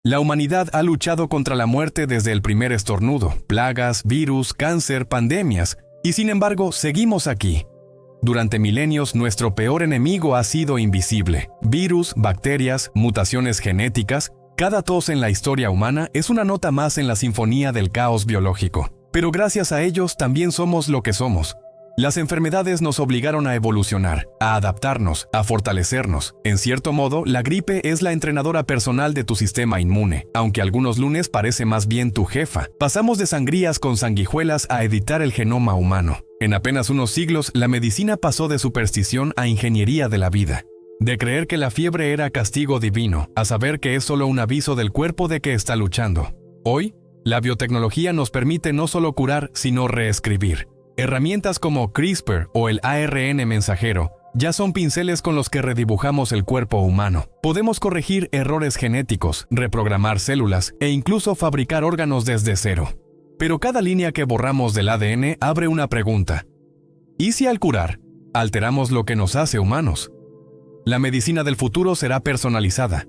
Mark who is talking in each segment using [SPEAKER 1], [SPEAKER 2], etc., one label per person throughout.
[SPEAKER 1] La humanidad ha luchado contra la muerte desde el primer estornudo, plagas, virus, cáncer, pandemias, y sin embargo seguimos aquí. Durante milenios nuestro peor enemigo ha sido invisible. Virus, bacterias, mutaciones genéticas, cada tos en la historia humana es una nota más en la sinfonía del caos biológico. Pero gracias a ellos también somos lo que somos. Las enfermedades nos obligaron a evolucionar, a adaptarnos, a fortalecernos. En cierto modo, la gripe es la entrenadora personal de tu sistema inmune, aunque algunos lunes parece más bien tu jefa. Pasamos de sangrías con sanguijuelas a editar el genoma humano. En apenas unos siglos, la medicina pasó de superstición a ingeniería de la vida. De creer que la fiebre era castigo divino, a saber que es solo un aviso del cuerpo de que está luchando. Hoy, la biotecnología nos permite no solo curar, sino reescribir. Herramientas como CRISPR o el ARN mensajero ya son pinceles con los que redibujamos el cuerpo humano. Podemos corregir errores genéticos, reprogramar células e incluso fabricar órganos desde cero. Pero cada línea que borramos del ADN abre una pregunta. ¿Y si al curar, alteramos lo que nos hace humanos? La medicina del futuro será personalizada.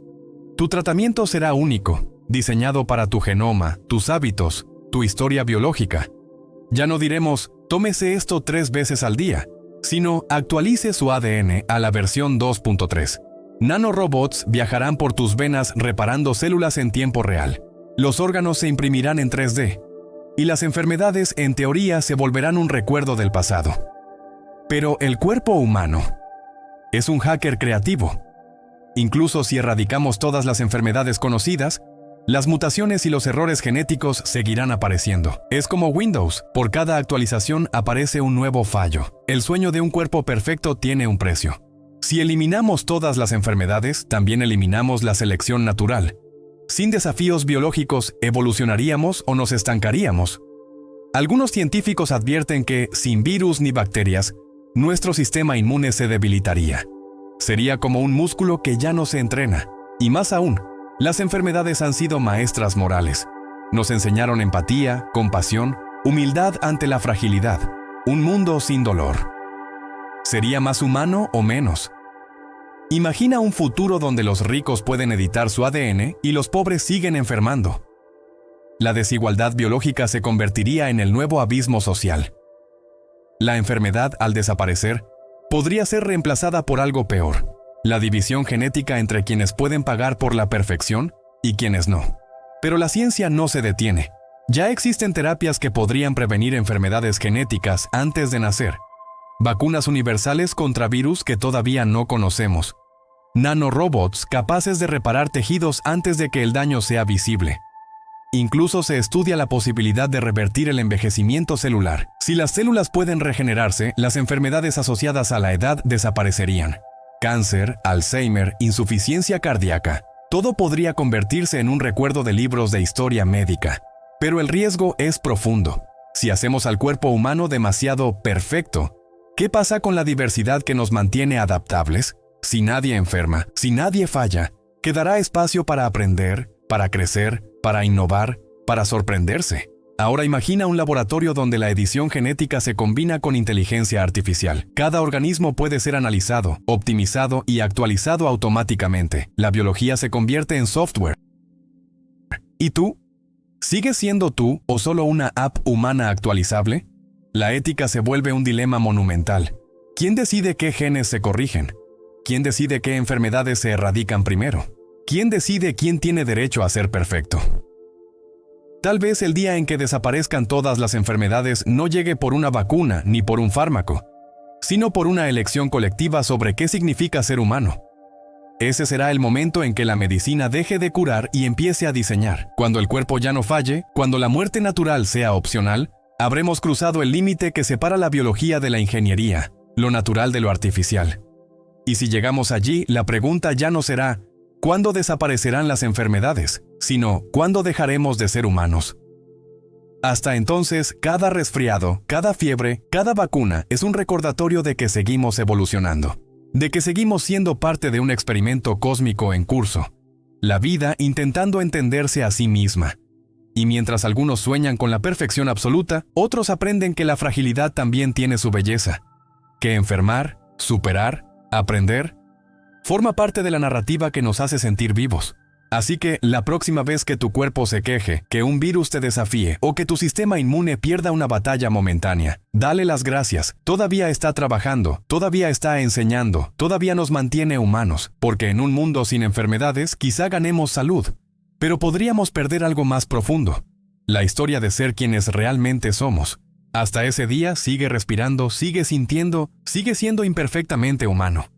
[SPEAKER 1] Tu tratamiento será único, diseñado para tu genoma, tus hábitos, tu historia biológica. Ya no diremos, tómese esto 3 veces al día, sino actualice su ADN a la versión 2.3. Nanorobots viajarán por tus venas reparando células en tiempo real. Los órganos se imprimirán en 3D. Y las enfermedades, en teoría, se volverán un recuerdo del pasado. Pero el cuerpo humano es un hacker creativo. Incluso si erradicamos todas las enfermedades conocidas, las mutaciones y los errores genéticos seguirán apareciendo. Es como Windows, por cada actualización aparece un nuevo fallo. El sueño de un cuerpo perfecto tiene un precio. Si eliminamos todas las enfermedades, también eliminamos la selección natural. Sin desafíos biológicos, ¿evolucionaríamos o nos estancaríamos? Algunos científicos advierten que, sin virus ni bacterias, nuestro sistema inmune se debilitaría. Sería como un músculo que ya no se entrena. Y más aún, las enfermedades han sido maestras morales. Nos enseñaron empatía, compasión, humildad ante la fragilidad, un mundo sin dolor. ¿Sería más humano o menos? Imagina un futuro donde los ricos pueden editar su ADN y los pobres siguen enfermando. La desigualdad biológica se convertiría en el nuevo abismo social. La enfermedad, al desaparecer, podría ser reemplazada por algo peor. La división genética entre quienes pueden pagar por la perfección y quienes no. Pero la ciencia no se detiene. Ya existen terapias que podrían prevenir enfermedades genéticas antes de nacer. Vacunas universales contra virus que todavía no conocemos. Nanorobots capaces de reparar tejidos antes de que el daño sea visible. Incluso se estudia la posibilidad de revertir el envejecimiento celular. Si las células pueden regenerarse, las enfermedades asociadas a la edad desaparecerían. Cáncer, Alzheimer, insuficiencia cardíaca. Todo podría convertirse en un recuerdo de libros de historia médica. Pero el riesgo es profundo. Si hacemos al cuerpo humano demasiado perfecto, ¿qué pasa con la diversidad que nos mantiene adaptables? Si nadie enferma, si nadie falla, quedará espacio para aprender, para crecer, para innovar, para sorprenderse. Ahora imagina un laboratorio donde la edición genética se combina con inteligencia artificial. Cada organismo puede ser analizado, optimizado y actualizado automáticamente. La biología se convierte en software. ¿Y tú? ¿Sigues siendo tú o solo una app humana actualizable? La ética se vuelve un dilema monumental. ¿Quién decide qué genes se corrigen? ¿Quién decide qué enfermedades se erradican primero? ¿Quién decide quién tiene derecho a ser perfecto? Tal vez el día en que desaparezcan todas las enfermedades no llegue por una vacuna ni por un fármaco, sino por una elección colectiva sobre qué significa ser humano. Ese será el momento en que la medicina deje de curar y empiece a diseñar. Cuando el cuerpo ya no falle, cuando la muerte natural sea opcional, habremos cruzado el límite que separa la biología de la ingeniería, lo natural de lo artificial. Y si llegamos allí, la pregunta ya no será ¿cuándo desaparecerán las enfermedades?, sino ¿cuándo dejaremos de ser humanos? Hasta entonces, cada resfriado, cada fiebre, cada vacuna es un recordatorio de que seguimos evolucionando, de que seguimos siendo parte de un experimento cósmico en curso, la vida intentando entenderse a sí misma. Y mientras algunos sueñan con la perfección absoluta, otros aprenden que la fragilidad también tiene su belleza, que enfermar, superar, aprender, forma parte de la narrativa que nos hace sentir vivos. Así que la próxima vez que tu cuerpo se queje, que un virus te desafíe o que tu sistema inmune pierda una batalla momentánea, dale las gracias. Todavía está trabajando, todavía está enseñando, todavía nos mantiene humanos, porque en un mundo sin enfermedades quizá ganemos salud. Pero podríamos perder algo más profundo, la historia de ser quienes realmente somos. Hasta ese día sigue respirando, sigue sintiendo, sigue siendo imperfectamente humano.